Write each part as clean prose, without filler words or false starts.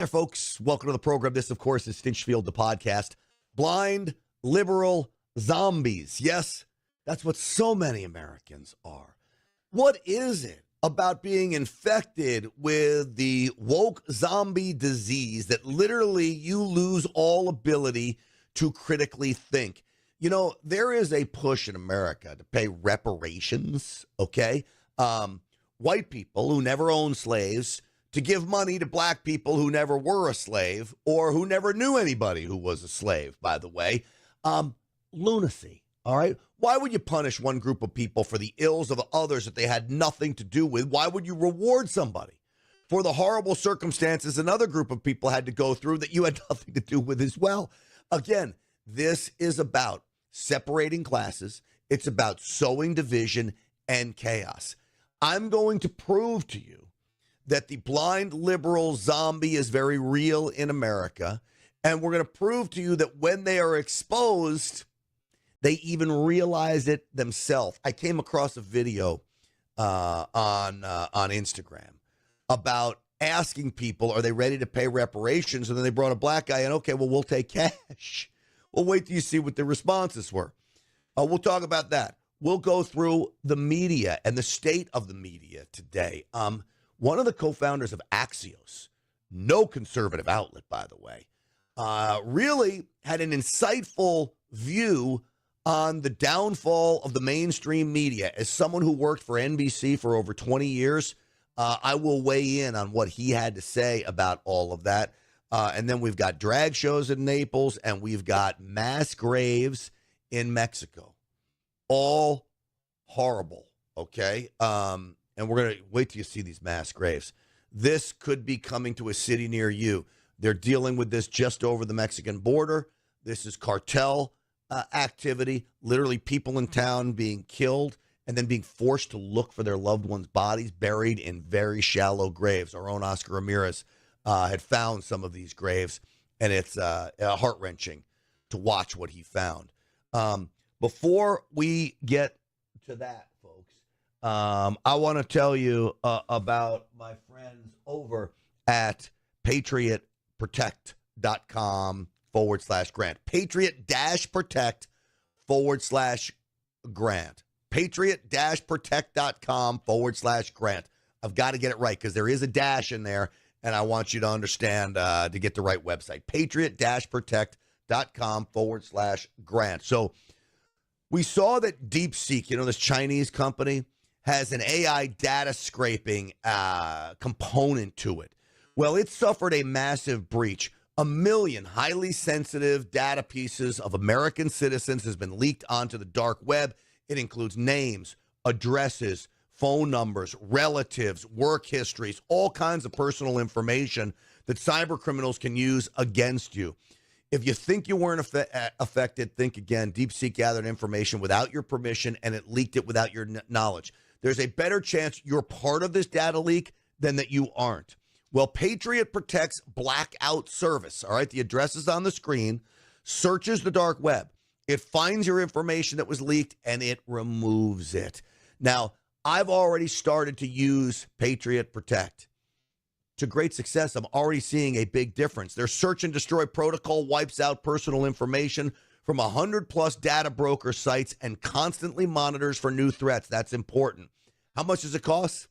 There, folks. Welcome to the program. This, of course, is Stinchfield, the podcast. Blind, liberal zombies. Yes, that's what so many Americans are. What is it about being infected with the woke zombie disease that literally you lose all ability to critically think? You know, there is a push in America to pay reparations, okay? White people who never owned slaves to give money to black people who never were a slave or who never knew anybody who was a slave, by the way. Lunacy, all right? Why would you punish one group of people for the ills of others that they had nothing to do with? Why would you reward somebody for the horrible circumstances another group of people had to go through that you had nothing to do with as well? Again, this is about separating classes. It's about sowing division and chaos. I'm going to prove to you that the blind liberal zombie is very real in America. And we're going to prove to you that when they are exposed, they even realize it themselves. I came across a video on Instagram about asking people, are they ready to pay reparations? And then they brought a black guy in. Okay, well, we'll take cash. We'll wait till you see what the responses were. We'll talk about that. We'll go through the media and the state of the media today. One of the co-founders of Axios, no conservative outlet, by the way, really had an insightful view on the downfall of the mainstream media. As someone who worked for NBC for over 20 years, I will weigh in on what he had to say about all of that. And then we've got drag shows in Naples, and we've got mass graves in Mexico. All horrible, okay? And we're going to wait till you see these mass graves. This could be coming to a city near you. They're dealing with this just over the Mexican border. This is cartel activity, literally people in town being killed and then being forced to look for their loved ones' bodies buried in very shallow graves. Our own Oscar Ramirez had found some of these graves, and it's heart-wrenching to watch what he found. Before we get to that, folks, I want to tell you about my friends over at patriotprotect.com/grant. Patriot-protect/grant. Patriot-protect.com/grant. I've got to get it right because there is a dash in there, and I want you to understand to get the right website. Patriot-protect.com/grant. So we saw that DeepSeek, this Chinese company, has an AI data scraping component to it. Well, it suffered a massive breach. 1 million highly sensitive data pieces of American citizens has been leaked onto the dark web. It includes names, addresses, phone numbers, relatives, work histories, all kinds of personal information that cyber criminals can use against you. If you think you weren't affected, think again. DeepSeek gathered information without your permission, and it leaked it without your knowledge. There's a better chance you're part of this data leak than that you aren't. Well, Patriot Protect's blackout service, all right, the address is on the screen, searches the dark web. It finds your information that was leaked, and it removes it. Now, I've already started to use Patriot Protect to great success. I'm already seeing a big difference. Their search and destroy protocol wipes out personal information from 100+ data broker sites and constantly monitors for new threats. That's important. How much does it cost?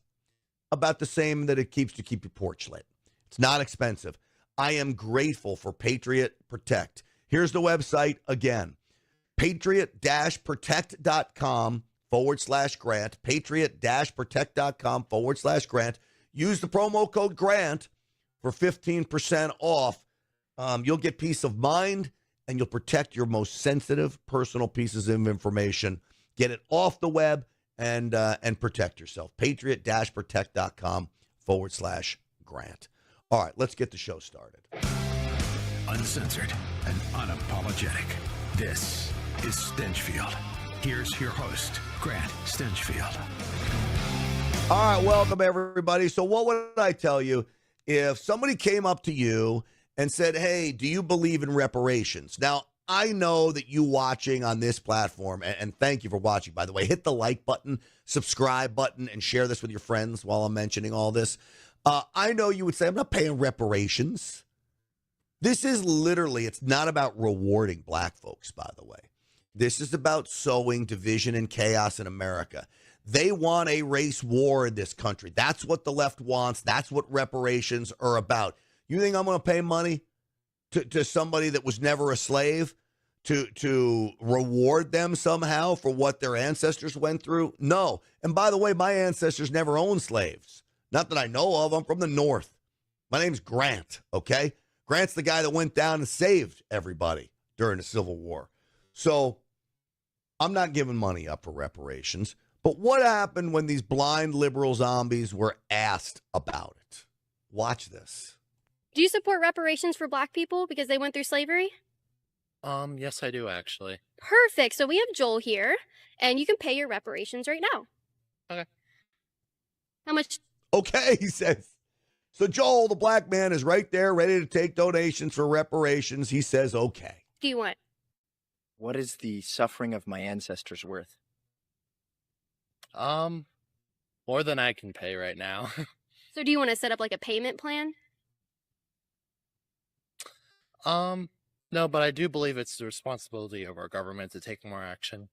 About the same that it keeps to keep your porch lit. It's not expensive. I am grateful for Patriot Protect. Here's the website again. Patriot-protect.com/grant. Patriot-protect.com/grant. Use the promo code GRANT for 15% off. You'll get peace of mind, and you'll protect your most sensitive personal pieces of information. Get it off the web and protect yourself. Patriot-protect.com/grant. All right, let's get the show started. Uncensored and unapologetic. This is Stinchfield. Here's your host, Grant Stinchfield. All right, welcome, everybody. So what would I tell you if somebody came up to you and said, hey, do you believe in reparations? Now, I know that you watching on this platform, and thank you for watching, by the way, hit the like button, subscribe button, and share this with your friends while I'm mentioning all this. I know you would say, I'm not paying reparations. This is literally, it's not about rewarding black folks, by the way. This is about sowing division and chaos in America. They want a race war in this country. That's what the left wants. That's what reparations are about. You think I'm going to pay money to somebody that was never a slave to reward them somehow for what their ancestors went through? No. And by the way, my ancestors never owned slaves. Not that I know of. I'm from the North. My name's Grant, okay? Grant's the guy that went down and saved everybody during the Civil War. So I'm not giving money up for reparations. But what happened when these blind liberal zombies were asked about it? Watch this. Do you support reparations for black people because they went through slavery? Yes, I do, actually. Perfect. So we have Joel here, and you can pay your reparations right now. Okay. How much? Okay, he says. So Joel, the black man, is right there ready to take donations for reparations. He says, okay. Do you want? What is the suffering of my ancestors worth? More than I can pay right now. So do you want to set up like a payment plan? No, but I do believe it's the responsibility of our government to take more action.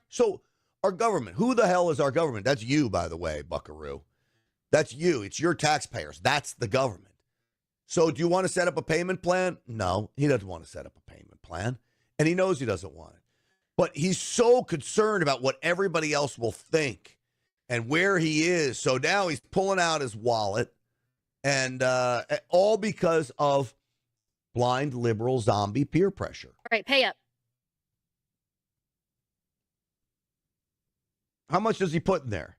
So our government, who the hell is our government? That's you, by the way, buckaroo. That's you. It's your taxpayers. That's the government. So do you want to set up a payment plan? No, he doesn't want to set up a payment plan. And he knows he doesn't want it. But he's so concerned about what everybody else will think and where he is. So now he's pulling out his wallet, and all because of blind liberal zombie peer pressure. All right, pay up. How much does he put in there?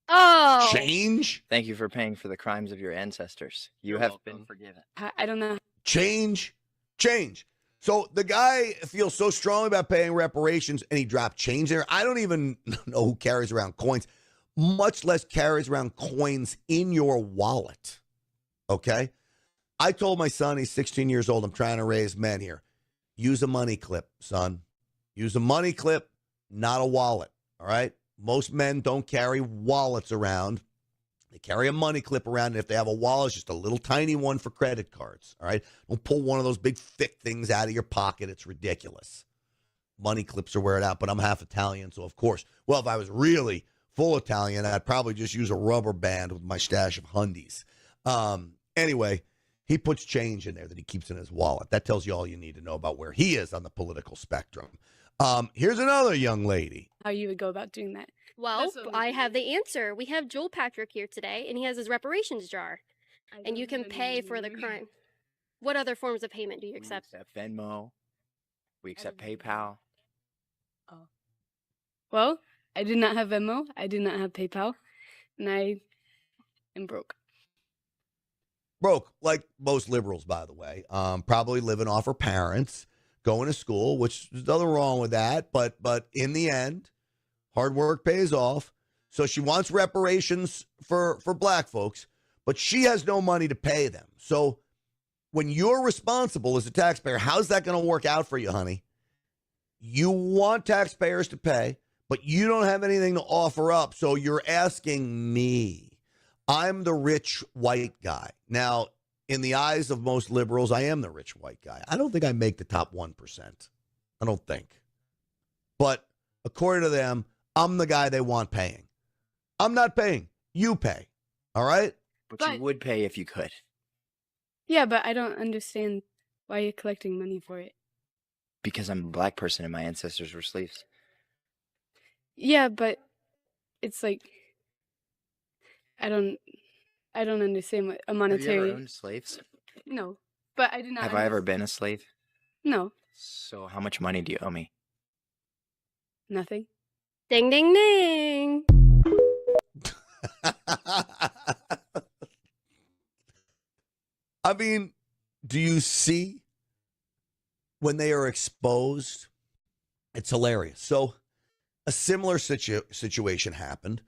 Oh. Change? Thank you for paying for the crimes of your ancestors. You You're have welcome. been forgiven. I don't know. Change? So the guy feels so strongly about paying reparations, and he dropped change there. I don't even know who carries around coins, much less carries around coins in your wallet. Okay? I told my son, he's 16 years old, I'm trying to raise men here. Use a money clip, son. Use a money clip, not a wallet. All right? Most men don't carry wallets around. They carry a money clip around, and if they have a wallet, it's just a little tiny one for credit cards, all right? Don't pull one of those big thick things out of your pocket. It's ridiculous. Money clips are wear it out, but I'm half Italian, so of course. Well, if I was really full Italian, I'd probably just use a rubber band with my stash of hundies. Anyway, he puts change in there that he keeps in his wallet. That tells you all you need to know about where he is on the political spectrum. Here's another young lady. How you would go about doing that. Well, I have the answer. We have Joel Patrick here today, and he has his reparations jar. And you can pay for the crime. What other forms of payment do you accept? We accept Venmo. We accept PayPal. Oh. Well, I did not have Venmo. I did not have PayPal. And I am broke. Broke, like most liberals, by the way. Probably living off her parents, going to school, which there's nothing wrong with that. But in the end, hard work pays off. So she wants reparations for black folks, but she has no money to pay them. So when you're responsible as a taxpayer, how's that going to work out for you, honey? You want taxpayers to pay, but you don't have anything to offer up. So you're asking me. I'm the rich white guy. Now, in the eyes of most liberals, I am the rich white guy. I don't think I make the top 1%. I don't think. But according to them, I'm the guy they want paying. I'm not paying. You pay. All right? But you would pay if you could. Yeah, but I don't understand why you're collecting money for it. Because I'm a black person and my ancestors were slaves. Yeah, but it's like I don't understand what a monetary. Have you ever owned slaves? No, but I did not. Have I ever been a slave? No, So how much money do you owe me? nothing. Ding, ding, ding. I mean, do you see when they are exposed? It's hilarious. So a similar situation happened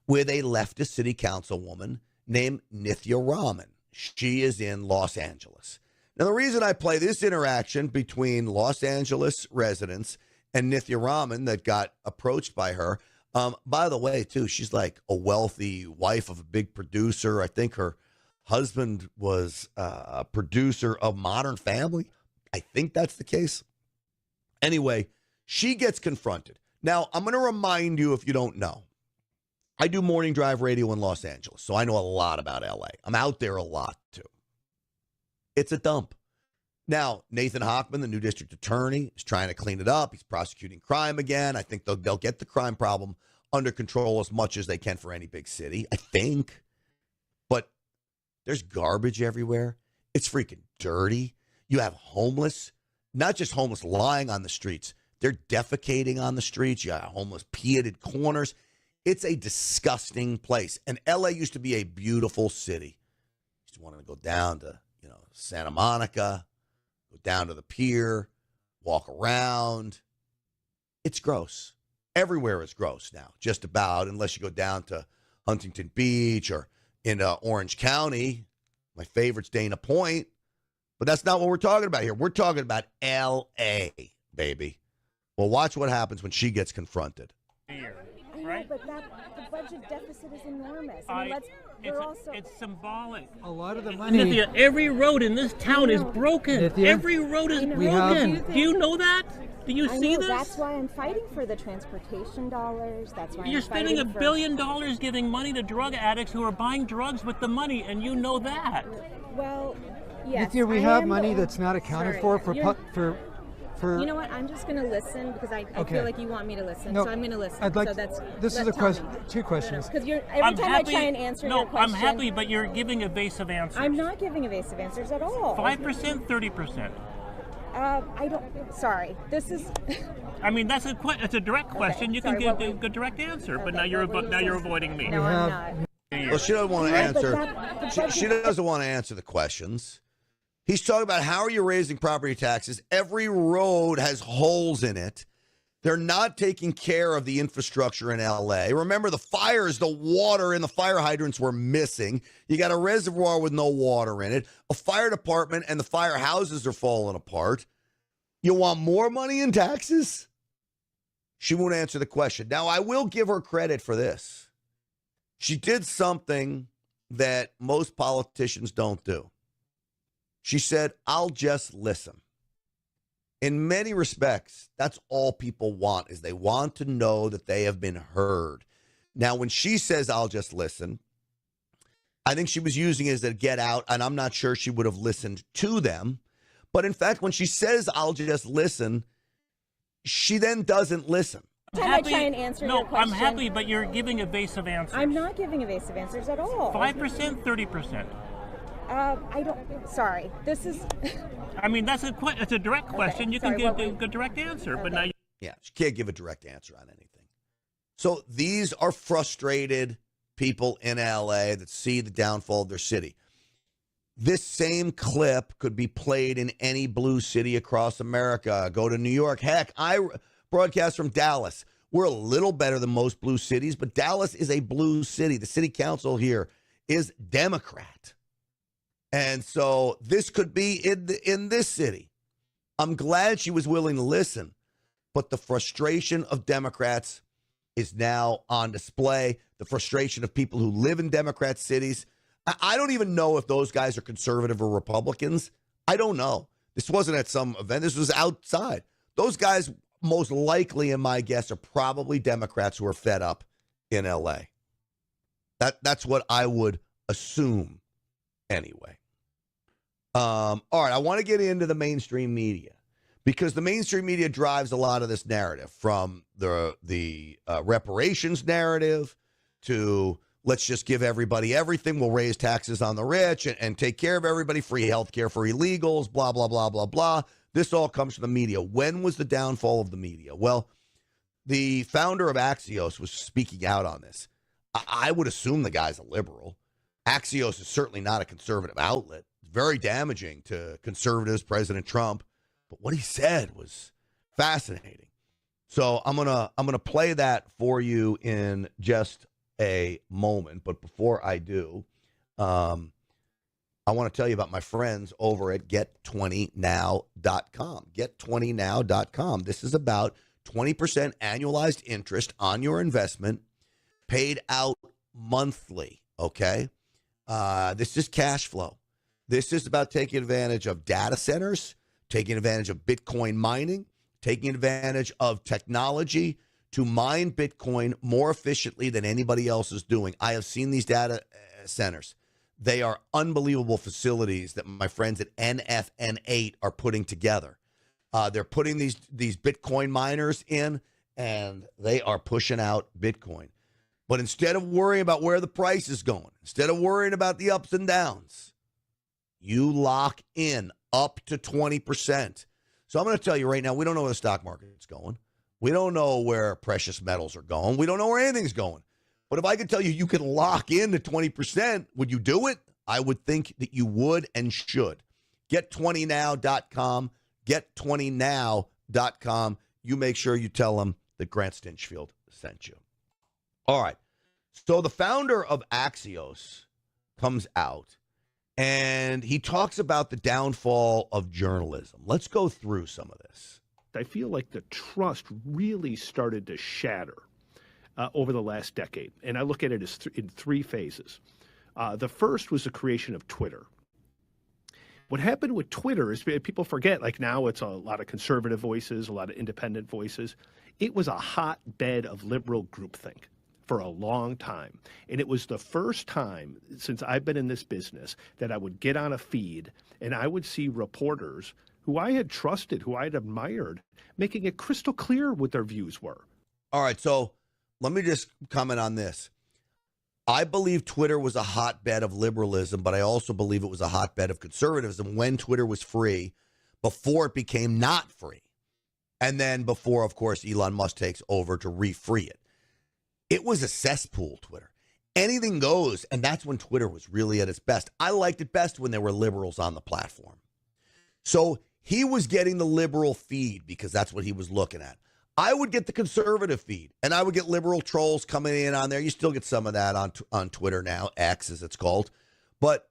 with a leftist city councilwoman named Nithya Raman. She is in Los Angeles. Now, the reason I play this interaction between Los Angeles residents and Nithya Raman that got approached by her, By the way, too, she's like a wealthy wife of a big producer. I think her husband was a producer of Modern Family. I think that's the case. Anyway, she gets confronted. Now, I'm going to remind you, if you don't know, I do morning drive radio in Los Angeles, so I know a lot about LA. I'm out there a lot, too. It's a dump. Now, Nathan Hochman, the new district attorney, is trying to clean it up. He's prosecuting crime again. I think they'll get the crime problem under control as much as they can for any big city, I think. But there's garbage everywhere. It's freaking dirty. You have homeless, not just homeless lying on the streets. They're defecating on the streets. You have homeless peeing at corners. It's a disgusting place. And LA used to be a beautiful city. Used to want to go down to, Santa Monica, go down to the pier, walk around. It's gross. Everywhere is gross now, just about, unless you go down to Huntington Beach or in Orange County. My favorite's Dana Point. But that's not what we're talking about here. We're talking about L.A., baby. Well, watch what happens when she gets confronted. Right? But the budget deficit is enormous. It's symbolic. A lot of the money. Nithya, every road in this town is broken. Nithya, every road is broken. Do you know that? Do you see this? That's why I'm fighting for the transportation dollars. That's why you're spending $1 billion giving money to drug addicts who are buying drugs with the money, and you know that. Well, yes. Nithya, we have money that's not accounted for. You know what? I'm just going to listen because I feel like you want me to listen, so I'm going to listen. This is a question. Two questions. Because every time I try and answer your question. I'm happy, but you're giving evasive answers. I'm not giving evasive answers at all. 5%, 30%. I don't. Sorry. This is. I mean, it's a direct question. You can give a direct answer, but now you're avoiding me. No, I'm not. Well, she doesn't want to answer. She doesn't want to answer the questions. He's talking about how are you raising property taxes? Every road has holes in it. They're not taking care of the infrastructure in L.A. Remember, the fires, the water in the fire hydrants were missing. You got a reservoir with no water in it. A fire department and the firehouses are falling apart. You want more money in taxes? She won't answer the question. Now, I will give her credit for this. She did something that most politicians don't do. She said, I'll just listen. In many respects, that's all people want, is they want to know that they have been heard. Now, when she says, I'll just listen, I think she was using it as a get out, and I'm not sure she would have listened to them. But in fact, when she says, I'll just listen, she then doesn't listen. I try and answer your question. I'm happy, but you're giving evasive answers. I'm not giving evasive answers at all. 5%, 30%. I don't. Sorry. This is. I mean, it's a direct question. You can give a direct answer, but now. Yeah, she can't give a direct answer on anything. So these are frustrated people in LA that see the downfall of their city. This same clip could be played in any blue city across America. Go to New York. Heck, I broadcast from Dallas. We're a little better than most blue cities, but Dallas is a blue city. The city council here is Democrat. And so this could be in this city. I'm glad she was willing to listen, but the frustration of Democrats is now on display. The frustration of people who live in Democrat cities. I don't even know if those guys are conservative or Republicans. I don't know. This wasn't at some event. This was outside. Those guys, most likely, in my guess, are probably Democrats who are fed up in L.A. That's what I would assume anyway. All right, I want to get into the mainstream media because the mainstream media drives a lot of this narrative, from the reparations narrative to let's just give everybody everything. We'll raise taxes on the rich and take care of everybody, free health care for illegals, blah, blah, blah, blah, blah. This all comes from the media. When was the downfall of the media? Well, the founder of Axios was speaking out on this. I would assume the guy's a liberal. Axios is certainly not a conservative outlet. Very damaging to conservatives, President Trump. But what he said was fascinating. So I'm gonna play that for you in just a moment. But before I do, I want to tell you about my friends over at Get20Now.com. Get20Now.com. This is about 20% annualized interest on your investment, paid out monthly, okay? This is cash flow. This is about taking advantage of data centers, taking advantage of Bitcoin mining, taking advantage of technology to mine Bitcoin more efficiently than anybody else is doing. I have seen these data centers. They are unbelievable facilities that my friends at NFN8 are putting together. They're putting these Bitcoin miners in, and they are pushing out Bitcoin. But instead of worrying about where the price is going, instead of worrying about the ups and downs, you lock in up to 20%. So I'm going to tell you right now, we don't know where the stock market is going. We don't know where precious metals are going. We don't know where anything's going. But if I could tell you you can lock in to 20%, would you do it? I would think that you would and should. Get20now.com. Get20now.com. You make sure you tell them that Grant Stinchfield sent you. All right. So the founder of Axios comes out and he talks about the downfall of journalism. Let's go through some of this. I feel like the trust really started to shatter over the last decade. And I look at it as in three phases. The first was the creation of Twitter. What happened with Twitter is people forget, like now it's a lot of conservative voices, a lot of independent voices. It was a hotbed of liberal groupthink for a long time. And it was the first time since I've been in this business that I would get on a feed and I would see reporters who I had trusted, who I had admired, making it crystal clear what their views were. All right, so let me just comment on this. I believe Twitter was a hotbed of liberalism, but I also believe it was a hotbed of conservatism when Twitter was free, before it became not free. And then before, of course, Elon Musk takes over to re-free it. It was a cesspool, Twitter. Anything goes, and that's when Twitter was really at its best. I liked it best when there were liberals on the platform. So he was getting the liberal feed because that's what he was looking at. I would get the conservative feed, and I would get liberal trolls coming in on there. You still get some of that on Twitter now, X as it's called. But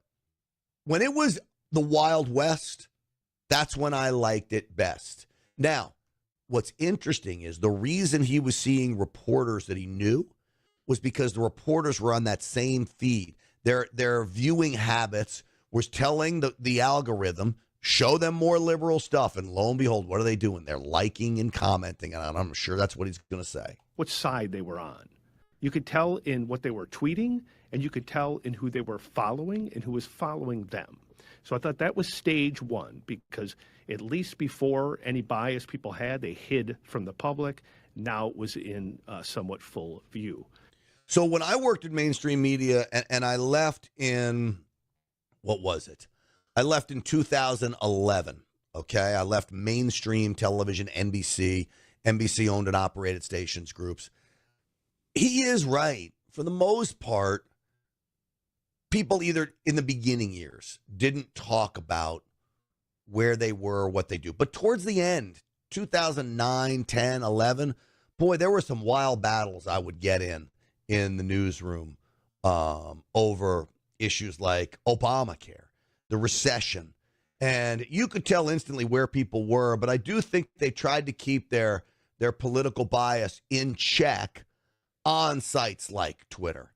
when it was the Wild West, that's when I liked it best. Now, what's interesting is the reason he was seeing reporters that he knew was because the reporters were on that same feed. Their viewing habits was telling the algorithm, show them more liberal stuff. And lo and behold, what are they doing? They're liking and commenting. And I'm sure that's what he's going to say. What side they were on. You could tell in what they were tweeting, and you could tell in who they were following and who was following them. So I thought that was stage one, because at least before any bias people had, they hid from the public. Now it was in somewhat full view. So when I worked in mainstream media and I left in, what was it? I left in 2011, okay? I left mainstream television, NBC. NBC owned and operated stations groups. He is right. For the most part, people either in the beginning years didn't talk about where they were, what they do. But towards the end, 2009, 10, 11, boy, there were some wild battles I would get in the newsroom over issues like Obamacare, the recession. And you could tell instantly where people were, but I do think they tried to keep their political bias in check on sites like Twitter.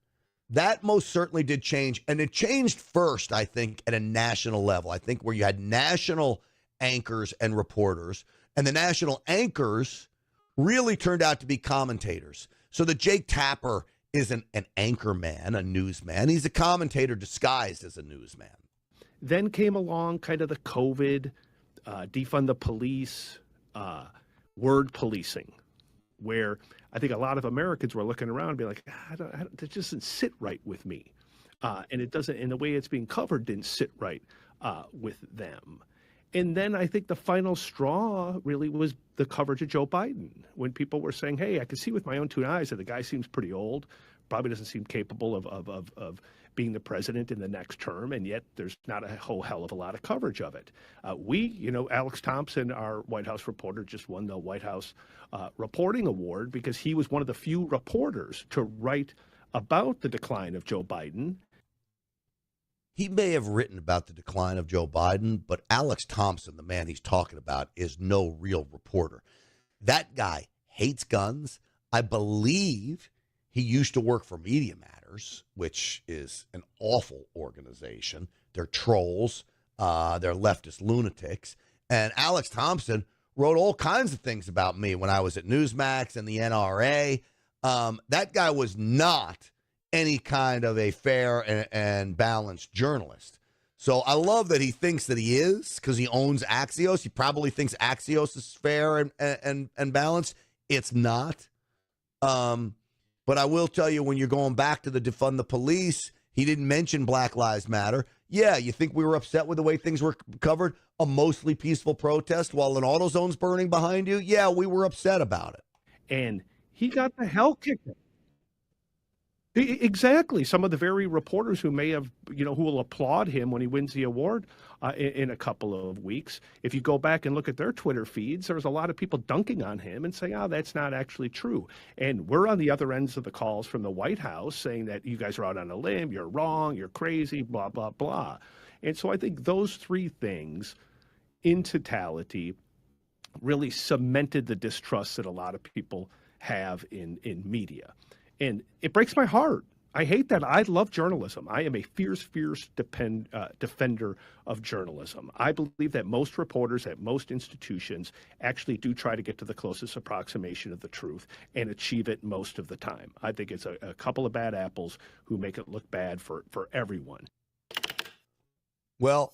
That most certainly did change, and it changed first, I think, at a national level. I think where you had national anchors and reporters, and the national anchors really turned out to be commentators. So that Jake Tapper isn't an anchor man, a newsman. He's a commentator disguised as a newsman. Then came along kind of the COVID, defund the police, word policing, where I think a lot of Americans were looking around and be like, that just doesn't sit right with me. And it doesn't, in the way it's being covered, didn't sit right with them. And then I think the final straw really was the coverage of Joe Biden, when people were saying, hey, I can see with my own two eyes that the guy seems pretty old, probably doesn't seem capable of being the president in the next term, and yet there's not a whole hell of a lot of coverage of it. Alex Thompson, our White House reporter, just won the White House Reporting Award because he was one of the few reporters to write about the decline of Joe Biden. He may have written about the decline of Joe Biden, but Alex Thompson, the man he's talking about, is no real reporter. That guy hates guns. I believe he used to work for Media Matters, which is an awful organization. They're trolls. They're leftist lunatics. And Alex Thompson wrote all kinds of things about me when I was at Newsmax and the NRA. That guy was not any kind of a fair and balanced journalist. So I love that he thinks that he is, because he owns Axios. He probably thinks Axios is fair and balanced. It's not. But I will tell you, when you're going back to the defund the police, he didn't mention Black Lives Matter. Yeah, you think we were upset with the way things were covered? A mostly peaceful protest while an AutoZone's burning behind you? Yeah, we were upset about it. And he got the hell kicked. Exactly. Some of the very reporters who may have, who will applaud him when he wins the award in a couple of weeks. If you go back and look at their Twitter feeds, there's a lot of people dunking on him and saying, oh, that's not actually true. And we're on the other ends of the calls from the White House saying that you guys are out on a limb, you're wrong, you're crazy, blah, blah, blah. And so I think those three things in totality really cemented the distrust that a lot of people have in media. And it breaks my heart. I hate that. I love journalism. I am a fierce defender of journalism. I believe that most reporters at most institutions actually do try to get to the closest approximation of the truth and achieve it most of the time. I think it's a couple of bad apples who make it look bad for everyone. Well,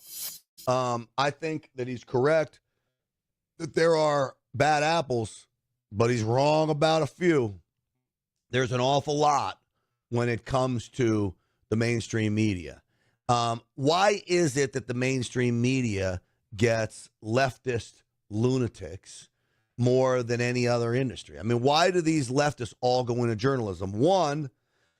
I think that he's correct that there are bad apples, but he's wrong about a few. There's an awful lot when it comes to the mainstream media. Why is it that the mainstream media gets leftist lunatics more than any other industry? I mean, why do these leftists all go into journalism? One,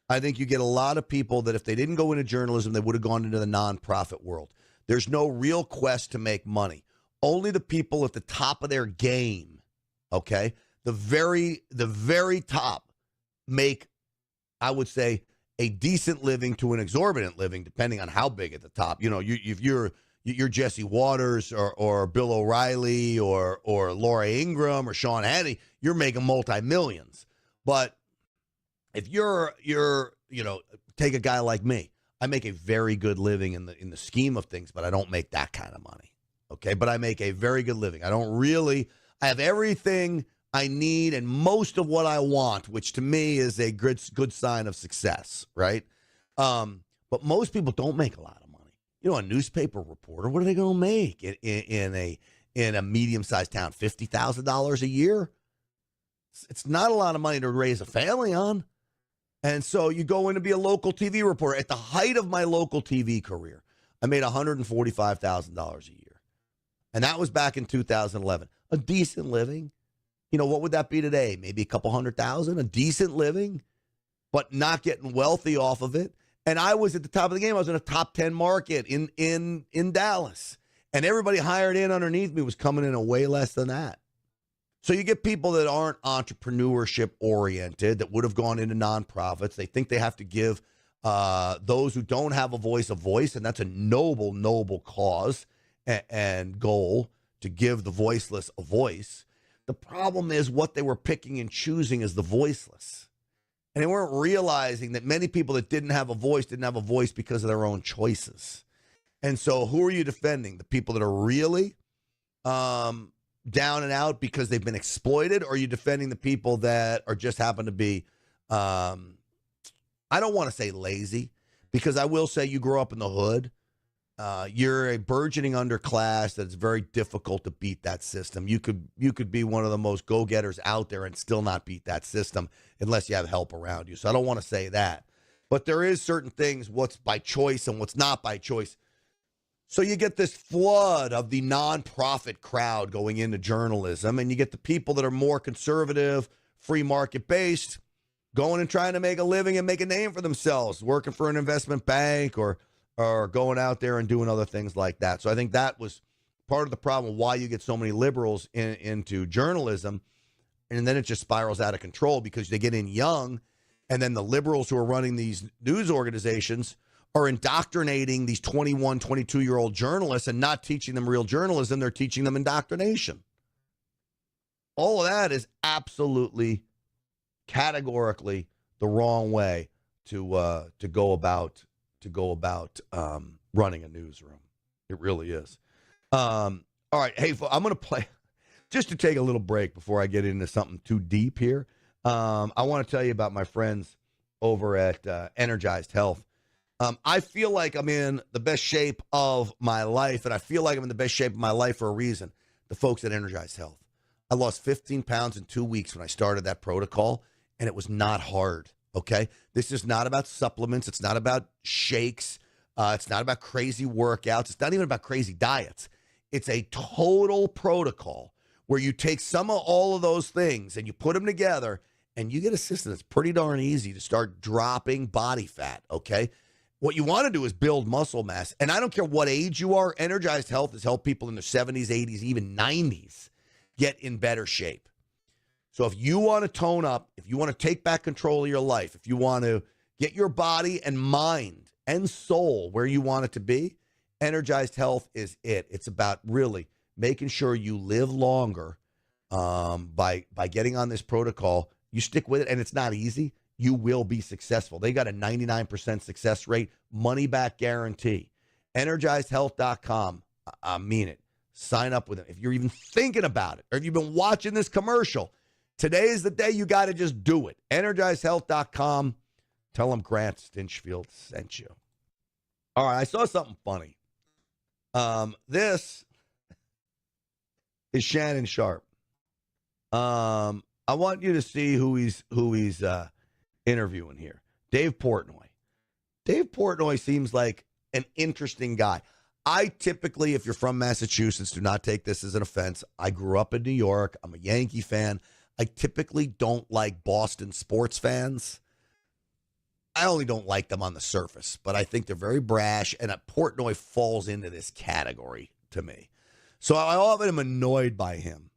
I think you get a lot of people that if they didn't go into journalism, they would have gone into the nonprofit world. There's no real quest to make money. Only the people at the top of their game, okay, the very top, make, I would say, a decent living to an exorbitant living, depending on how big at the top. If you're Jesse Waters or Bill O'Reilly or Laura Ingraham or Sean Hannity, you're making multi-millions. But if you're take a guy like me, I make a very good living in the scheme of things, but I don't make that kind of money. Okay, but I make a very good living. I have everything I need and most of what I want, which to me is a good sign of success, right? But most people don't make a lot of money. A newspaper reporter, what are they going to make in a medium-sized town? $50,000 a year? It's not a lot of money to raise a family on. And so you go in to be a local TV reporter. At the height of my local TV career, I made $145,000 a year. And that was back in 2011. A decent living. What would that be today? Maybe a couple $100,000, a decent living, but not getting wealthy off of it. And I was at the top of the game. I was in a top 10 market in Dallas. And everybody hired in underneath me was coming in a way less than that. So you get people that aren't entrepreneurship oriented, that would have gone into nonprofits. They think they have to give those who don't have a voice, and that's a noble, noble cause and goal, to give the voiceless a voice. The problem is what they were picking and choosing is the voiceless. And they weren't realizing that many people that didn't have a voice because of their own choices. And so who are you defending? The people that are really down and out because they've been exploited? Or are you defending the people that are just happen to be, I don't want to say lazy, because I will say you grow up in the hood. You're a burgeoning underclass that it's very difficult to beat that system. You could be one of the most go-getters out there and still not beat that system unless you have help around you. So I don't want to say that. But there is certain things, what's by choice and what's not by choice. So you get this flood of the nonprofit crowd going into journalism, and you get the people that are more conservative, free market-based, going and trying to make a living and make a name for themselves, working for an investment bank or going out there and doing other things like that. So I think that was part of the problem, why you get so many liberals into journalism. And then it just spirals out of control because they get in young, and then the liberals who are running these news organizations are indoctrinating these 21, 22-year-old journalists and not teaching them real journalism. They're teaching them indoctrination. All of that is absolutely, categorically the wrong way to go about running a newsroom. It really is. All right, hey, I'm going to play just to take a little break before I get into something too deep here. I want to tell you about my friends over at Energized Health. I feel like I'm in the best shape of my life, and I feel like I'm in the best shape of my life for a reason. The folks at Energized Health. I lost 15 pounds in 2 weeks when I started that protocol, and it was not hard, okay? This is not about supplements. It's not about shakes. It's not about crazy workouts. It's not even about crazy diets. It's a total protocol where you take some of all of those things and you put them together, and you get a system that's pretty darn easy to start dropping body fat, okay? What you want to do is build muscle mass. And I don't care what age you are, Energized Health has helped people in their 70s, 80s, even 90s get in better shape. So if you want to tone up, if you want to take back control of your life, if you want to get your body and mind and soul where you want it to be, Energized Health is it. It's about really making sure you live longer by getting on this protocol. You stick with it, and it's not easy. You will be successful. They got a 99% success rate, money-back guarantee. EnergizedHealth.com. I mean it. Sign up with them. If you're even thinking about it, or if you've been watching this commercial, today is the day you got to just do it. EnergizedHealth.com. Tell them Grant Stinchfield sent you. All right, I saw something funny. This is Shannon Sharp. I want you to see who he's interviewing here. Dave Portnoy. Dave Portnoy seems like an interesting guy. I typically, if you're from Massachusetts, do not take this as an offense. I grew up in New York. I'm a Yankee fan. I typically don't like Boston sports fans. I only don't like them on the surface, but I think they're very brash, and Portnoy falls into this category to me. So I often am annoyed by him.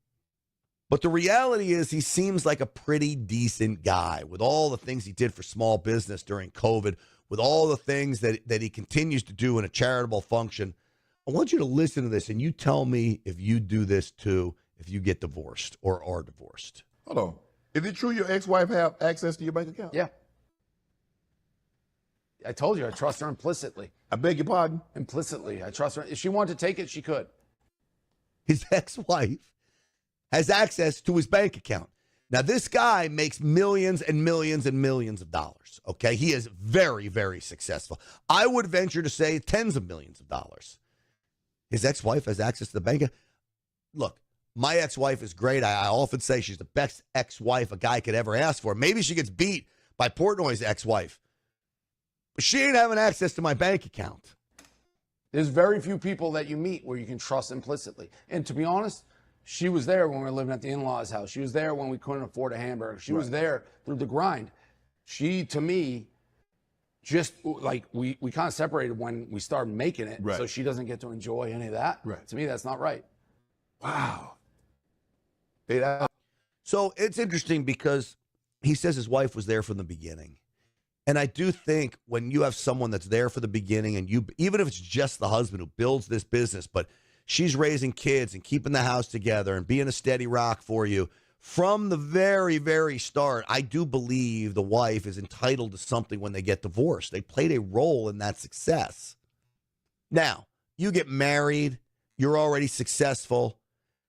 But the reality is he seems like a pretty decent guy with all the things he did for small business during COVID, with all the things that he continues to do in a charitable function. I want you to listen to this, and you tell me if you do this too, if you get divorced or are divorced. Hold on. Is it true your ex-wife have access to your bank account? Yeah. I told you I trust her implicitly. I beg your pardon? Implicitly. I trust her. If she wanted to take it, she could. His ex-wife has access to his bank account. Now, this guy makes millions and millions and millions of dollars, okay? He is very, very successful. I would venture to say tens of millions of dollars. His ex-wife has access to the bank. Look, my ex-wife is great. I often say she's the best ex-wife a guy could ever ask for. Maybe she gets beat by Portnoy's ex-wife. But she ain't having access to my bank account. There's very few people that you meet where you can trust implicitly. And to be honest, she was there when we were living at the in-laws' house. She was there when we couldn't afford a hamburger. She was there through the grind. She, to me, just like we kind of separated when we started making it. Right. So she doesn't get to enjoy any of that. Right. To me, that's not right. Wow. So it's interesting because he says his wife was there from the beginning. And I do think when you have someone that's there for the beginning, and you, even if it's just the husband who builds this business, but she's raising kids and keeping the house together and being a steady rock for you from the very, very start, I do believe the wife is entitled to something when they get divorced. They played a role in that success. Now, you get married, you're already successful,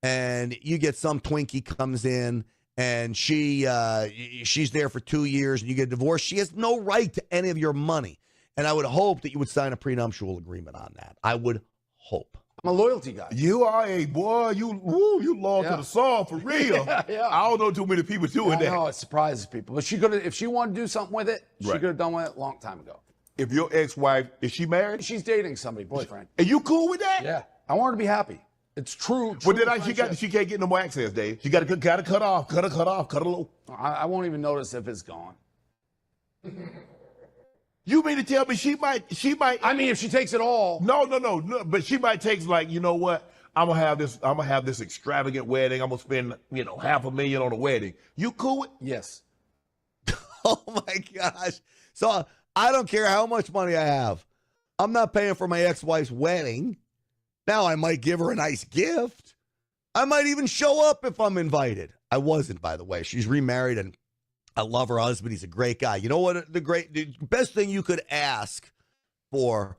and you get some Twinkie comes in, and she's there for 2 years, and you get divorced. She has no right to any of your money. And I would hope that you would sign a prenuptial agreement on that. I would hope. I'm a loyalty guy. You are a boy. You loyal to the song for real. Yeah. I don't know too many people doing that. No, it surprises people. But she could have, if she wanted to do something with it, she could have done with it a long time ago. If your ex-wife, is she married? She's dating somebody, boyfriend. Are you cool with that? Yeah. I want her to be happy. It's true. But then she can't get no more access, Dave. She got to cut off, cut a little. I won't even notice if it's gone. You mean to tell me she might? I mean, if she takes it all. No. But she might take, like, you know what? I'm gonna have this extravagant wedding. I'm gonna spend, $500,000 on a wedding. You cool with? Yes. Oh my gosh. So I don't care how much money I have. I'm not paying for my ex-wife's wedding. Now I might give her a nice gift. I might even show up if I'm invited. I wasn't, by the way. She's remarried, and I love her husband. He's a great guy. You know what? The best thing you could ask for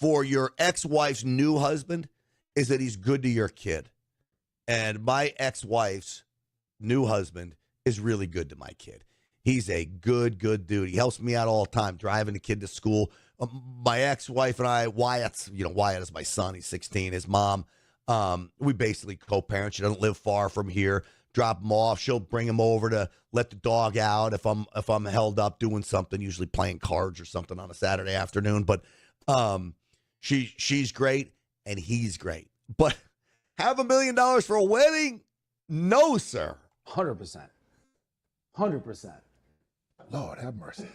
your ex-wife's new husband is that he's good to your kid. And my ex-wife's new husband is really good to my kid. He's a good dude. He helps me out all the time, driving the kid to school. My ex-wife and I, Wyatt is my son. He's 16. His mom, we basically co-parent. She doesn't live far from here. Drop him off. She'll bring him over to let the dog out if I'm held up doing something, usually playing cards or something on a Saturday afternoon. But she's great and he's great. But $500,000 million for a wedding? No, sir. 100%. 100%. Lord have mercy.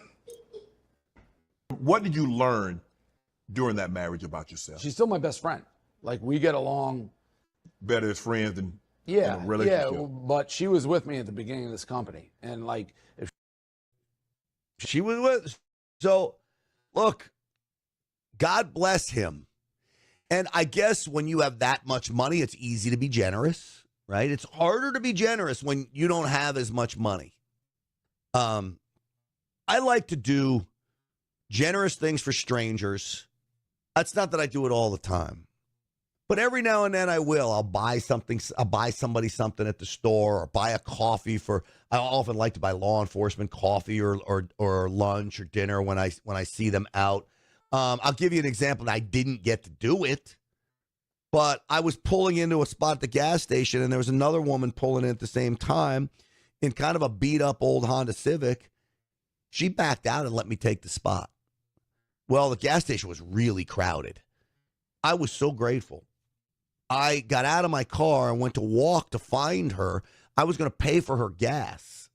What did you learn during that marriage about yourself? She's still my best friend. Like, we get along better as friends than in yeah, a relationship. Yeah, but she was with me at the beginning of this company. And, like, if she was with. So, look, God bless him. And I guess when you have that much money, it's easy to be generous, right? It's harder to be generous when you don't have as much money. I like to do generous things for strangers. That's not that I do it all the time. But every now and then I will. I'll buy something. I'll buy somebody something at the store, or buy a coffee for. I often like to buy law enforcement coffee or lunch or dinner when I see them out. I'll give you an example. I didn't get to do it, but I was pulling into a spot at the gas station, and there was another woman pulling in at the same time in kind of a beat up old Honda Civic. She backed out and let me take the spot. Well, the gas station was really crowded. I was so grateful. I got out of my car and went to walk to find her. I was going to pay for her gas,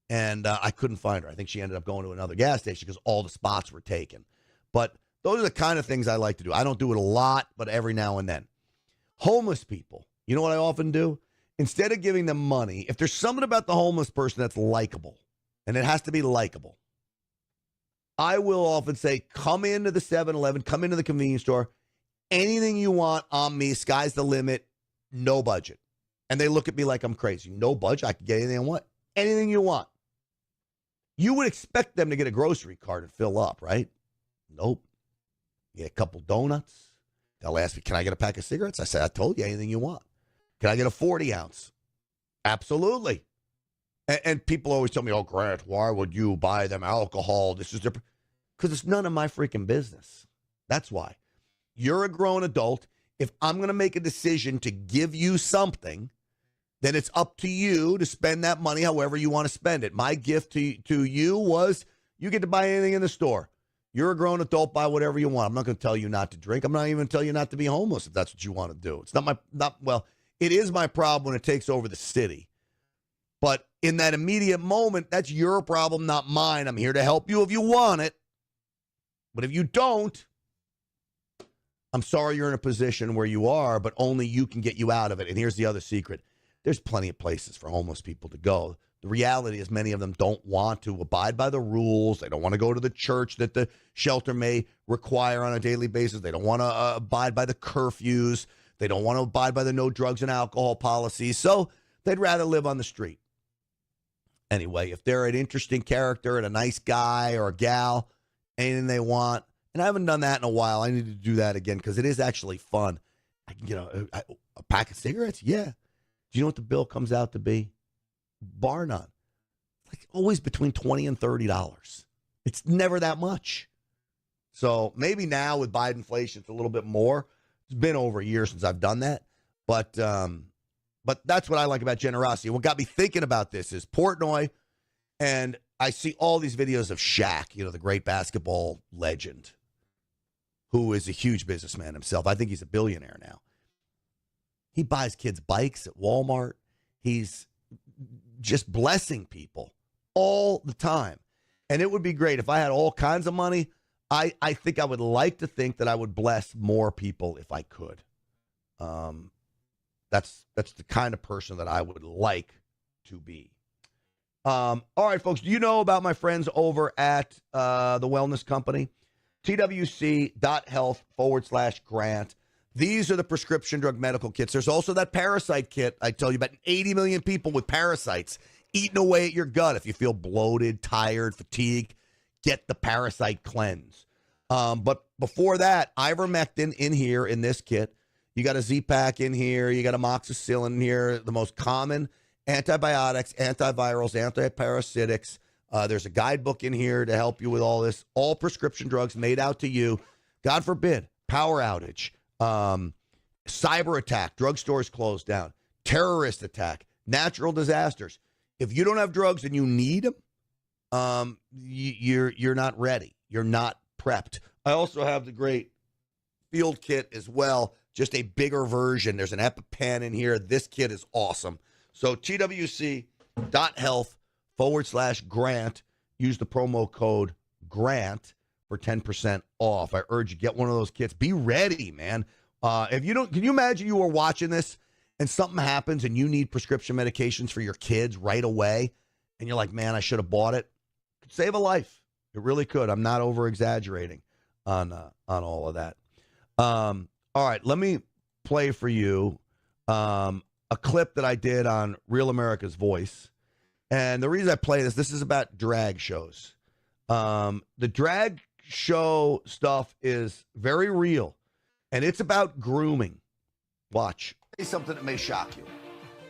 and I couldn't find her. I think she ended up going to another gas station because all the spots were taken. But those are the kind of things I like to do. I don't do it a lot, but every now and then. Homeless people, you know what I often do? Instead of giving them money, if there's something about the homeless person that's likable, and it has to be likable, I will often say, come into the 7-Eleven, come into the convenience store, anything you want on me, sky's the limit, no budget. And they look at me like I'm crazy. No budget, I can get anything I want. Anything you want. You would expect them to get a grocery cart and fill up, right? Nope. Get a couple donuts. They'll ask me, can I get a pack of cigarettes? I said, I told you, anything you want. Can I get a 40 ounce? Absolutely. And people always tell me, oh, Grant, why would you buy them alcohol? This is different. Because it's none of my freaking business. That's why. You're a grown adult. If I'm going to make a decision to give you something, then it's up to you to spend that money however you want to spend it. My gift to you was you get to buy anything in the store. You're a grown adult, buy whatever you want. I'm not going to tell you not to drink. I'm not even going to tell you not to be homeless if that's what you want to do. It's it is my problem when it takes over the city. But in that immediate moment, that's your problem, not mine. I'm here to help you if you want it. But if you don't, I'm sorry you're in a position where you are, but only you can get you out of it. And here's the other secret. There's plenty of places for homeless people to go. The reality is many of them don't want to abide by the rules. They don't want to go to the church that the shelter may require on a daily basis. They don't want to abide by the curfews. They don't want to abide by the no drugs and alcohol policies. So they'd rather live on the street. Anyway, if they're an interesting character and a nice guy or a gal, anything they want, and I haven't done that in a while. I need to do that again because it is actually fun. I can get a pack of cigarettes. Yeah. Do you know what the bill comes out to be? Bar none. Like always between $20 and $30. It's never that much. So maybe now with Biden inflation, it's a little bit more. It's been over a year since I've done that. But that's what I like about generosity. What got me thinking about this is Portnoy, and I see all these videos of Shaq, the great basketball legend, who is a huge businessman himself. I think he's a billionaire now. He buys kids bikes at Walmart. He's just blessing people all the time. And it would be great if I had all kinds of money. I think I would like to think that I would bless more people if I could. That's the kind of person that I would like to be. All right, folks, do you know about my friends over at the wellness company? TWC.health/Grant. These are the prescription drug medical kits. There's also that parasite kit. I tell you about 80 million people with parasites eating away at your gut. If you feel bloated, tired, fatigued, get the parasite cleanse. But before that, ivermectin in here in this kit. You got a Z-Pack in here. You got amoxicillin in here. The most common antibiotics, antivirals, antiparasitics. There's a guidebook in here to help you with all this. All prescription drugs made out to you. God forbid, power outage, cyber attack, drugstores closed down, terrorist attack, natural disasters. If you don't have drugs and you need them, you're not ready. You're not prepped. I also have the great field kit as well, just a bigger version. There's an EpiPen in here. This kit is awesome. So twc.health/grant. Use the promo code GRANT for 10% off. I urge you, get one of those kits. Be ready, man. If you don't, can you imagine you were watching this and something happens and you need prescription medications for your kids right away, and you're like, man, I should have bought it? It could save a life. It really could. I'm not over exaggerating on all of that. All right, let me play for you a clip that I did on Real America's Voice. And the reason I play this is about drag shows. The drag show stuff is very real, and it's about grooming. Watch. Say something that may shock you.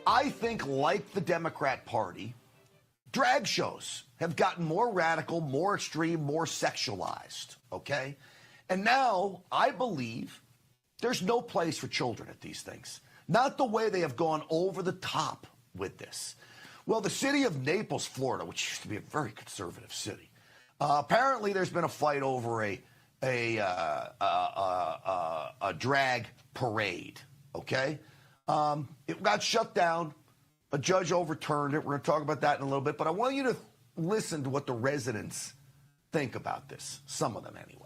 I think, like the Democrat Party, drag shows have gotten more radical, more extreme, more sexualized, okay? And now I believe there's no place for children at these things. Not the way they have gone over the top with this. Well, the city of Naples, Florida, which used to be a very conservative city, apparently there's been a fight over a drag parade, okay? It got shut down. A judge overturned it. We're going to talk about that in a little bit, but I want you to listen to what the residents think about this, some of them anyway.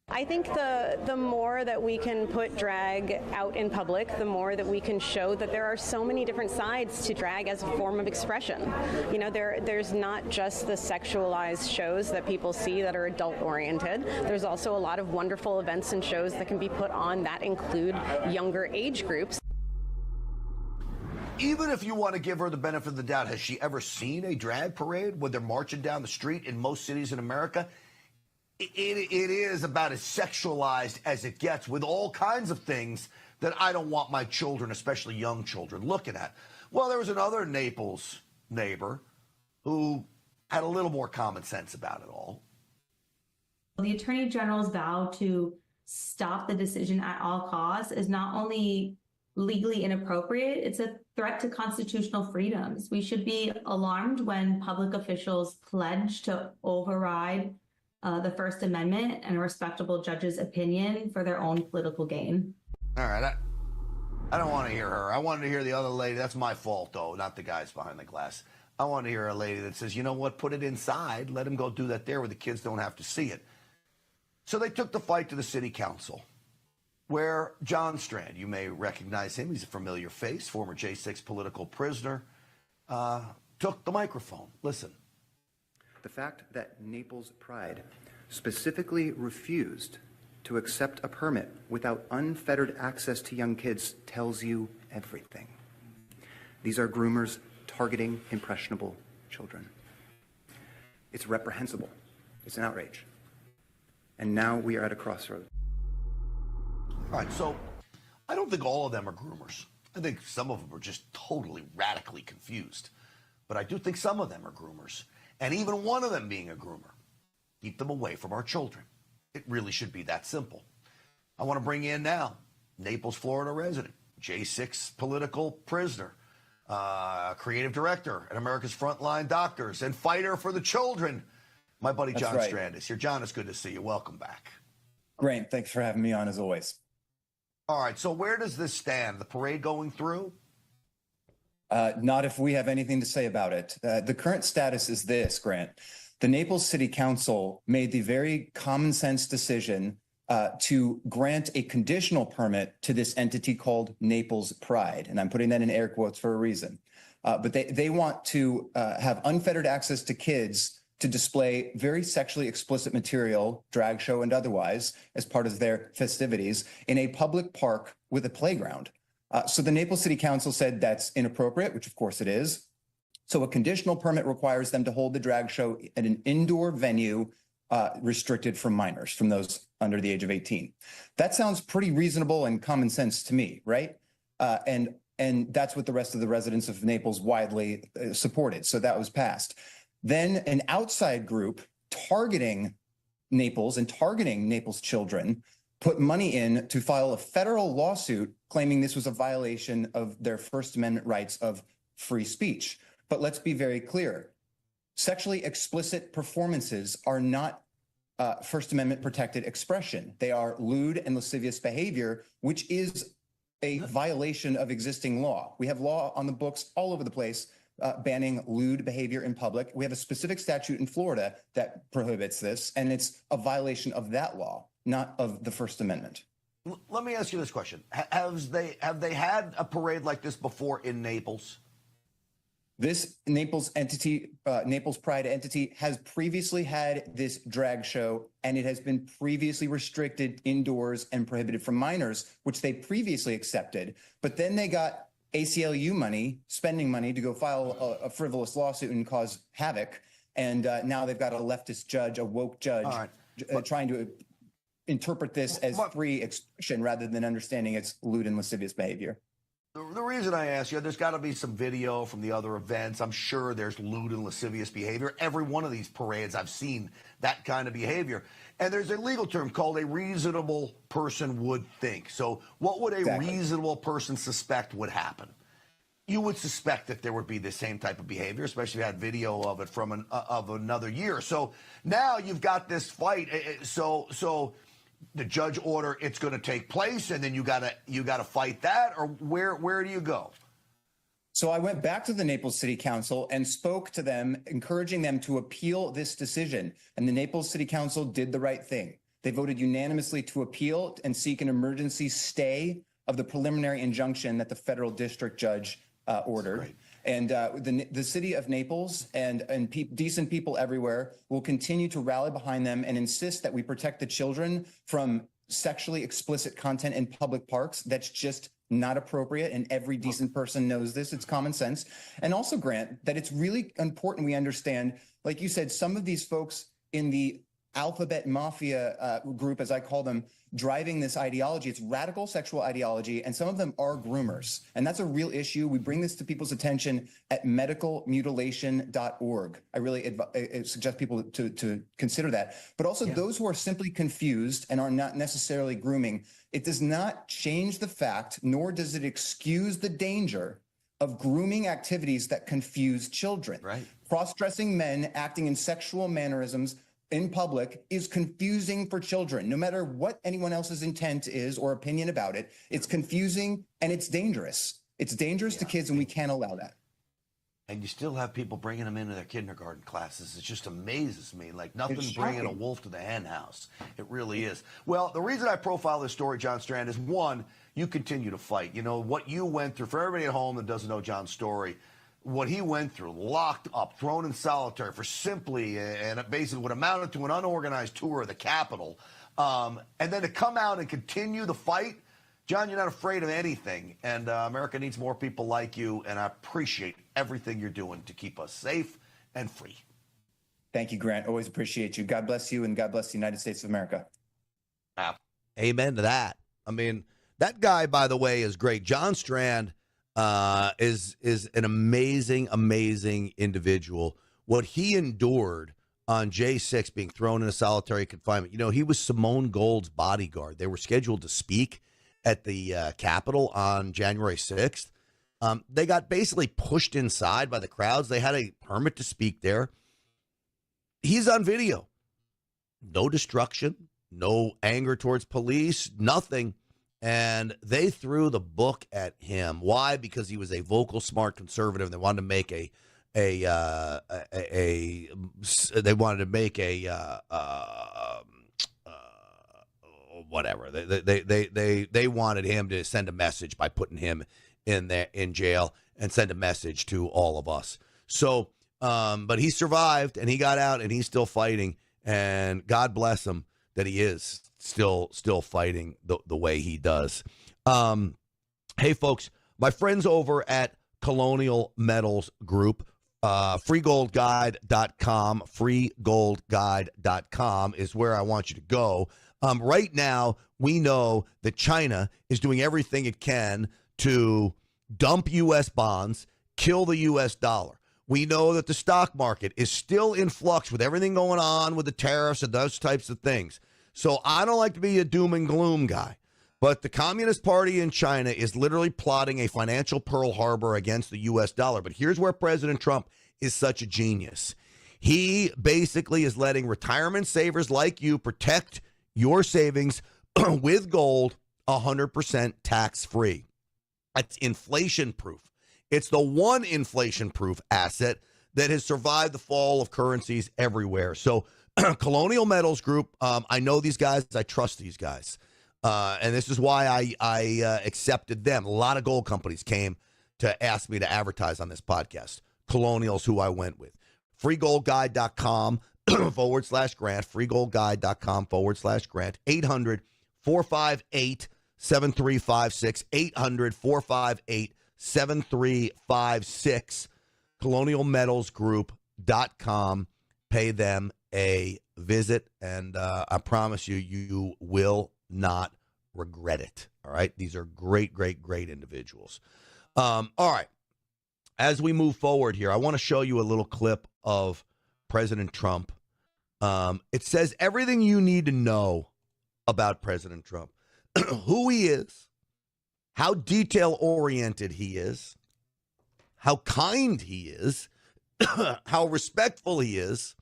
I think the more that we can put drag out in public, the more that we can show that there are so many different sides to drag as a form of expression. You know, there's not just the sexualized shows that people see that are adult-oriented. There's also a lot of wonderful events and shows that can be put on that include younger age groups. Even if you want to give her the benefit of the doubt, has she ever seen a drag parade when they're marching down the street in most cities in America? It is about as sexualized as it gets, with all kinds of things that I don't want my children, especially young children, looking at. Well, there was another Naples neighbor who had a little more common sense about it all. The Attorney General's vow to stop the decision at all costs is not only legally inappropriate, it's a threat to constitutional freedoms. We should be alarmed when public officials pledge to override the First Amendment and a respectable judge's opinion for their own political gain. All right, I don't want to hear her. I wanted to hear the other lady. That's my fault, though, not the guys behind the glass. I want to hear a lady that says, you know what, put it inside. Let them go do that there where the kids don't have to see it. So they took the fight to the city council, where John Strand, you may recognize him. He's a familiar face, former J6 political prisoner, took the microphone. Listen. The fact that Naples Pride specifically refused to accept a permit without unfettered access to young kids tells you everything. These are groomers targeting impressionable children. It's reprehensible. It's an outrage. And now we are at a crossroads. All right, so I don't think all of them are groomers. I think some of them are just totally radically confused. But I do think some of them are groomers. And even one of them being a groomer. Keep them away from our children. It really should be that simple. I want to bring in now Naples, Florida resident, J6 political prisoner, creative director at America's Frontline Doctors, and fighter for the children, my buddy John Strand is here. John, it's good to see you. Welcome back. Great. Thanks for having me on, as always. All right, so where does this stand? The parade going through? Not if we have anything to say about it. The current status is this, Grant. The Naples City Council made the very common sense decision to grant a conditional permit to this entity called Naples Pride. And I'm putting that in air quotes for a reason. But they want to have unfettered access to kids to display very sexually explicit material, drag show and otherwise, as part of their festivities in a public park with a playground. So the Naples City Council said that's inappropriate, which of course it is. So a conditional permit requires them to hold the drag show at an indoor venue restricted from minors, from those under the age of 18. That sounds pretty reasonable and common sense to me, right? And that's what the rest of the residents of Naples widely supported. So that was passed. Then an outside group targeting Naples and targeting Naples children put money in to file a federal lawsuit claiming this was a violation of their First Amendment rights of free speech. But let's be very clear. Sexually explicit performances are not First Amendment protected expression. They are lewd and lascivious behavior, which is a violation of existing law. We have law on the books all over the place banning lewd behavior in public. We have a specific statute in Florida that prohibits this, and it's a violation of that law, not of the First Amendment. Let me ask you this question. Have they had a parade like this before in Naples? This Naples entity, Naples Pride entity, has previously had this drag show, and it has been previously restricted indoors and prohibited from minors, which they previously accepted. But then they got ACLU money, spending money, to go file a frivolous lawsuit and cause havoc. And now they've got a leftist judge, a woke judge, trying to interpret this as free expression rather than understanding it's lewd and lascivious behavior. The reason I ask you, there's got to be some video from the other events. I'm sure there's lewd and lascivious behavior. Every one of these parades, I've seen that kind of behavior. And there's a legal term called a reasonable person would think. So what would a reasonable person suspect would happen? You would suspect that there would be the same type of behavior, especially if you had video of it from of another year. So now you've got this fight. So the judge order, it's going to take place, and then you gotta fight that, or where do you go? So I went back to the Naples City Council and spoke to them, encouraging them to appeal this decision. And the Naples City Council did the right thing. They voted unanimously to appeal and seek an emergency stay of the preliminary injunction that the federal district judge ordered. And the city of Naples and decent people everywhere will continue to rally behind them and insist that we protect the children from sexually explicit content in public parks. That's just not appropriate, and every decent person knows this. It's common sense. And also, Grant, that it's really important we understand, like you said, some of these folks in the alphabet mafia group, as I call them, driving this ideology. It's radical sexual ideology, and some of them are groomers. And that's a real issue. We bring this to people's attention at medicalmutilation.org. I really suggest people to consider that. But also those who are simply confused and are not necessarily grooming, it does not change the fact, nor does it excuse the danger of grooming activities that confuse children. Cross-dressing men acting in sexual mannerisms in public is confusing for children. No matter what anyone else's intent is or opinion about it, it's confusing and it's dangerous. It's dangerous to kids, and we can't allow that. And you still have people bringing them into their kindergarten classes. It just amazes me. Like nothing bringing a wolf to the hen house. It really is. Well, the reason I profile this story, John Strand, is one, you continue to fight. You know, what you went through, for everybody at home that doesn't know John's story, what he went through, locked up, thrown in solitary for simply and basically what amounted to an unorganized tour of the Capitol, and then to come out and continue the fight. John, you're not afraid of anything, and America needs more people like you, and I appreciate everything you're doing to keep us safe and free. Thank you, Grant. Always appreciate you. God bless you, and God bless the United States of America. Amen to that. I mean, that guy, by the way, is great. John Strand is an amazing individual. What he endured on J6, being thrown into solitary confinement. You know, he was Simone Gold's bodyguard. They were scheduled to speak at the Capitol on January 6th. They got basically pushed inside by the crowds. They had a permit to speak there. He's on video. No destruction, no anger towards police, nothing. And they threw the book at him. Why? Because he was a vocal, smart conservative. They wanted to make whatever. They wanted him to send a message by putting him in jail and send a message to all of us. So But he survived, and he got out, and he's still fighting. And God bless him that he is still fighting the way he does. Hey, folks, my friends over at Colonial Metals Group, freegoldguide.com, freegoldguide.com is where I want you to go. Right now, we know that China is doing everything it can to dump U.S. bonds, kill the U.S. dollar. We know that the stock market is still in flux with everything going on with the tariffs and those types of things. So I don't like to be a doom and gloom guy, but the Communist Party in China is literally plotting a financial Pearl Harbor against the U.S. dollar. But here's where President Trump is such a genius. He basically is letting retirement savers like you protect your savings with gold 100% tax-free. That's inflation-proof. It's the one inflation-proof asset that has survived the fall of currencies everywhere. So Colonial Metals Group, I know these guys. I trust these guys. And this is why I accepted them. A lot of gold companies came to ask me to advertise on this podcast. Colonial's who I went with. freegoldguide.com /grant. freegoldguide.com /grant. 800-458-7356. 800-458-7356. colonialmetalsgroup.com. Pay them a visit, and I promise you, you will not regret it. All right? These are great, great, great individuals. All right. As we move forward here, I want to show you a little clip of President Trump. It says everything you need to know about President Trump. Who he is, how detail-oriented he is, how kind he is, how respectful he is,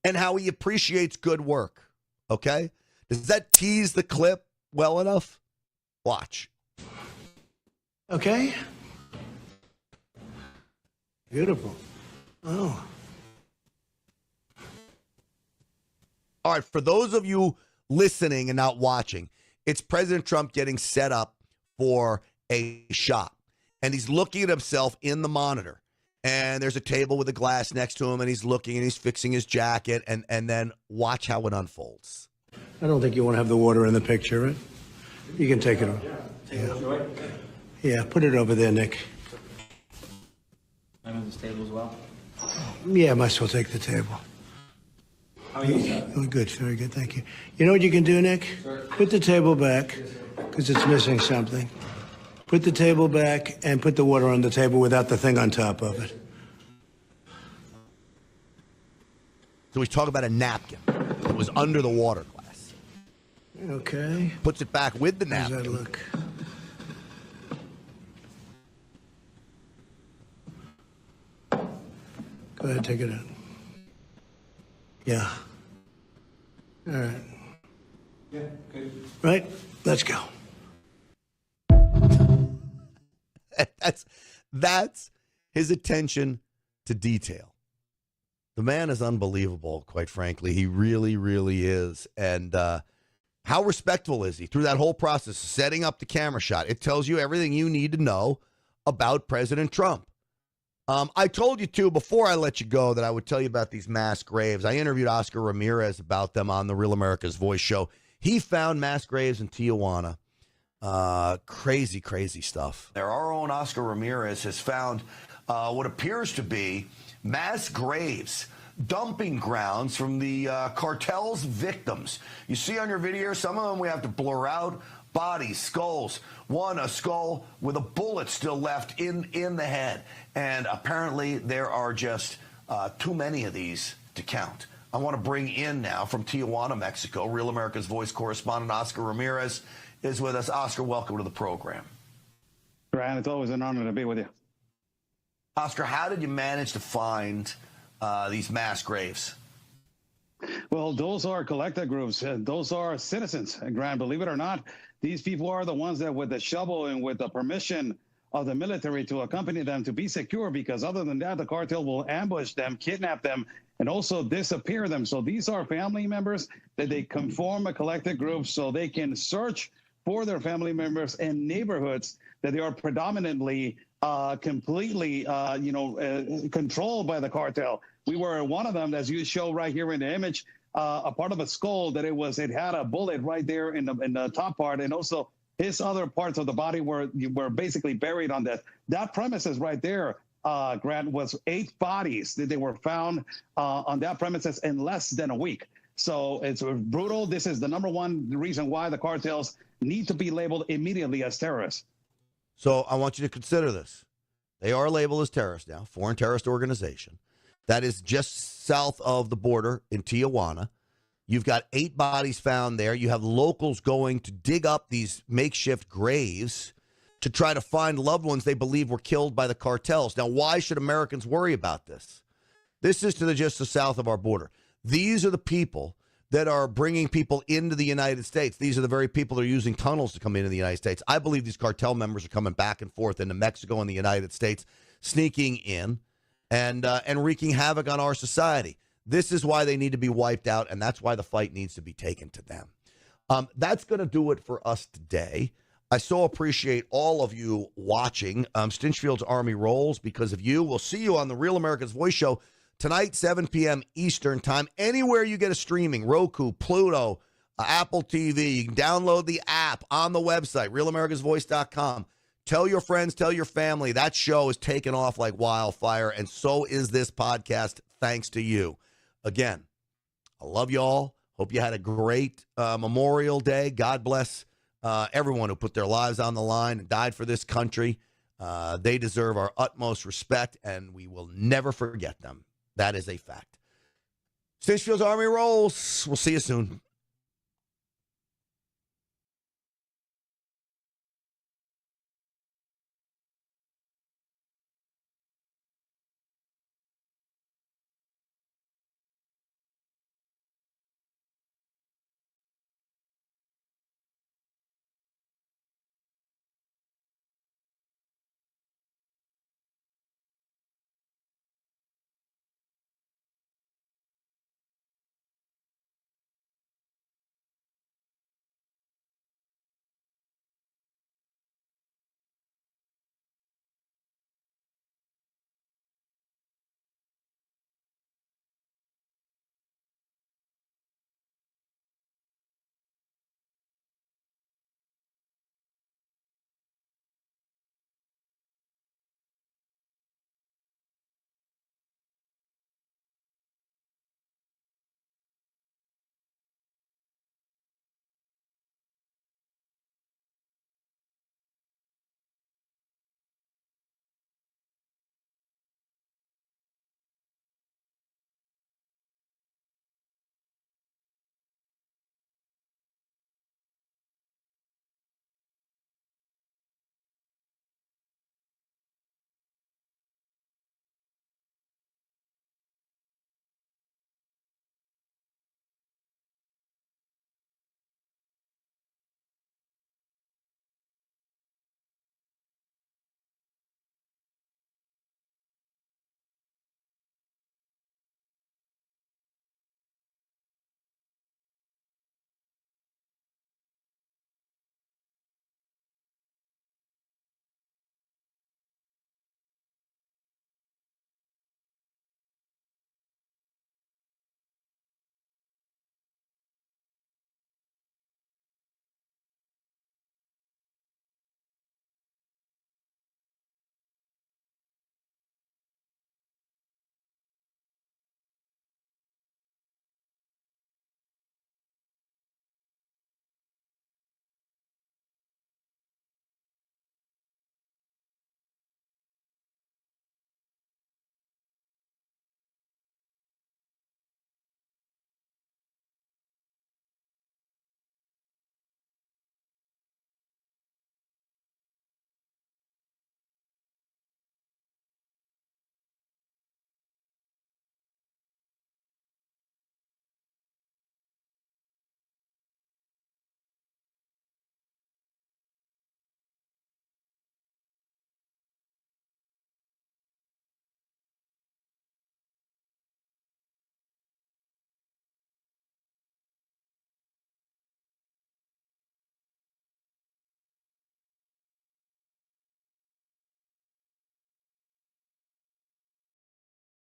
and how he appreciates good work. Okay? Does that tease the clip well enough? Watch. Okay. Beautiful. Oh. All right, for those of you listening and not watching, it's President Trump getting set up for a shot. And he's looking at himself in the monitor. And there's a table with a glass next to him, and he's looking, and he's fixing his jacket, and then watch how it unfolds. I don't think you want to have the water in the picture, right? You can take it over. Yeah, put it over there, Nick. I move this table as well. Yeah, might as well take the table. How are you, sir? Oh, good, very good, thank you. You know what you can do, Nick? Sir. Put the table back, because it's missing something. Put the table back and put the water on the table without the thing on top of it. So he's talking about a napkin that was under the water glass. Okay. Puts it back with the napkin. How does that look? Go ahead, take it out. Yeah. All right. Yeah, good. Right? Let's go. That's his attention to detail. The man is unbelievable, quite frankly. He really, really is. And how respectful is he through that whole process, setting up the camera shot? It tells you everything you need to know about President Trump. I told you, too, before I let you go, that I would tell you about these mass graves. I interviewed Oscar Ramirez about them on the Real America's Voice show. He found mass graves in Tijuana. Crazy, crazy stuff. Our own Oscar Ramirez has found what appears to be mass graves, dumping grounds from the cartel's victims. You see on your video, some of them we have to blur out. Bodies, skulls. One, a skull with a bullet still left in the head. And apparently there are just too many of these to count. I want to bring in now from Tijuana, Mexico, Real America's Voice correspondent Oscar Ramirez is with us. Oscar, welcome to the program. Brian, it's always an honor to be with you. Oscar, how did you manage to find these mass graves? Well, those are collective groups. Those are citizens. And Grant, believe it or not, these people are the ones that with the shovel and with the permission of the military to accompany them to be secure, because other than that, the cartel will ambush them, kidnap them, and also disappear them. So these are family members that they conform a collective group so they can search for their family members in neighborhoods that they are predominantly completely, controlled by the cartel. We were one of them, as you show right here in the image, a part of a skull that it had a bullet right there in the top part, and also his other parts of the body were basically buried on that. That premises right there, Grant, was 8 bodies that they were found on that premises in less than a week. So it's brutal. This is the number one reason why the cartels need to be labeled immediately as terrorists. So I want you to consider this. They are labeled as terrorists now, foreign terrorist organization. That is just south of the border in Tijuana. You've got 8 bodies found there. You have locals going to dig up these makeshift graves to try to find loved ones they believe were killed by the cartels. Now, why should Americans worry about this? This is just the south of our border. These are the people that are bringing people into the United States. These are the very people that are using tunnels to come into the United States. I believe these cartel members are coming back and forth into Mexico and the United States, sneaking in and wreaking havoc on our society. This is why they need to be wiped out, and that's why the fight needs to be taken to them. That's going to do it for us today. I so appreciate all of you watching. Stinchfield's Army rolls because of you. We'll see you on the Real America's Voice Show tonight, 7 p.m. Eastern Time. Anywhere you get a streaming, Roku, Pluto, Apple TV. You can download the app on the website, RealAmericasVoice.com. Tell your friends, tell your family. That show is taking off like wildfire, and so is this podcast, thanks to you. Again, I love you all. Hope you had a great Memorial Day. God bless everyone who put their lives on the line and died for this country. They deserve our utmost respect, and we will never forget them. That is a fact. Stinchfield's Army rolls. We'll see you soon.